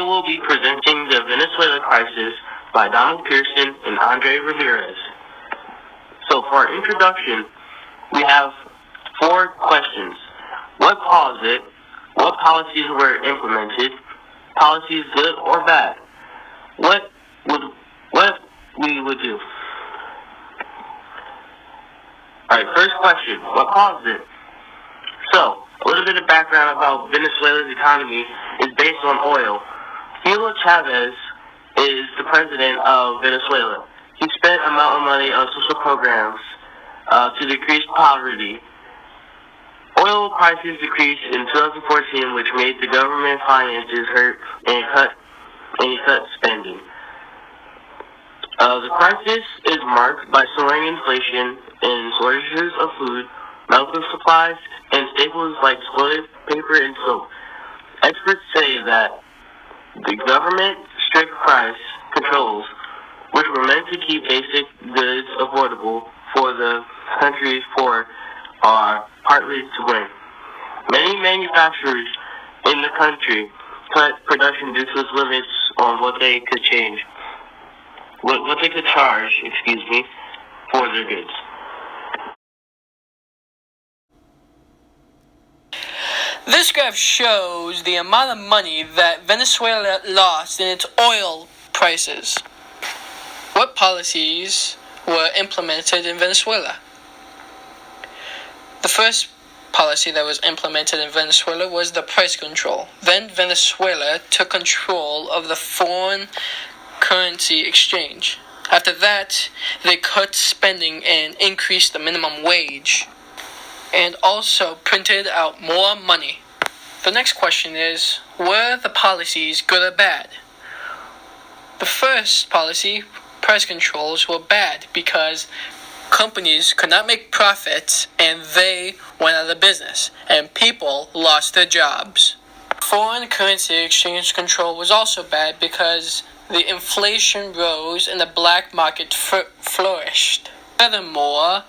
will be presenting the Venezuela crisis by Pearson and Andrei Ramirez. So for our introduction, we have 4 questions. What caused it? What policies were implemented? Policies good or bad? What we would do? Alright, first question. What caused it? So, a little bit of background about Venezuela's economy is based on oil. Hugo Chavez is the president of Venezuela. He spent a amount of money on social programs to decrease poverty. Oil prices decreased in 2014, which made the government finances hurt and he cut spending. The crisis is marked by soaring inflation and shortages of food, medical supplies, and staples like toilet paper and soap. Experts say that the government's strict price controls, which were meant to keep basic goods affordable for the country's poor, are partly to blame. Many manufacturers in the country cut production due to its limits on what they could charge, for their goods. This graph shows the amount of money that Venezuela lost in its oil prices. What policies were implemented in Venezuela? The first policy that was implemented in Venezuela was the price control. Then Venezuela took control of the foreign currency exchange. After that, they cut spending and increased the minimum wage, and also printed out more money. The next question is, were the policies good or bad? The first policy, price controls, were bad because companies could not make profits and they went out of business and people lost their jobs. Foreign currency exchange control was also bad because the inflation rose and the black market flourished. Furthermore,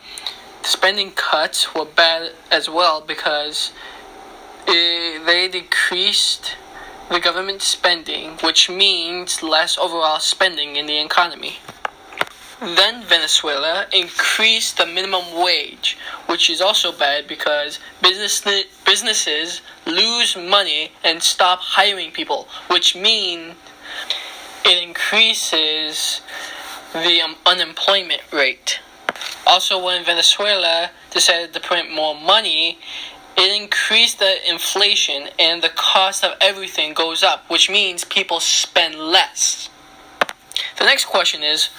spending cuts were bad as well because they decreased the government spending, which means less overall spending in the economy. Then Venezuela increased the minimum wage, which is also bad because businesses lose money and stop hiring people, which means it increases the unemployment rate. Also, when Venezuela decided to print more money, it increased the inflation and the cost of everything goes up, which means people spend less. The next question is,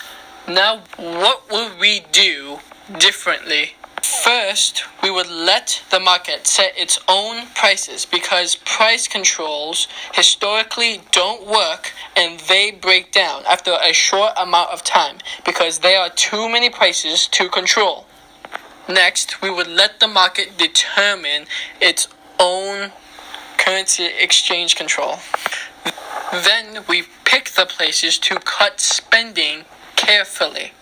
now what would we do differently? First, we would let the market set its own prices because price controls historically don't work and they break down after a short amount of time because there are too many prices to control. Next, we would let the market determine its own currency exchange control. Then we pick the places to cut spending carefully.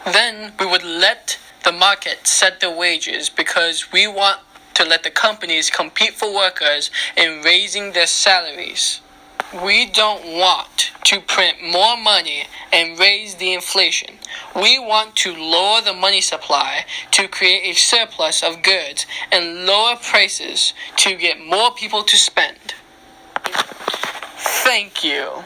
Then we would let the market set the wages because we want to let the companies compete for workers in raising their salaries. We don't want to print more money and raise the inflation. We want to lower the money supply to create a surplus of goods and lower prices to get more people to spend. Thank you.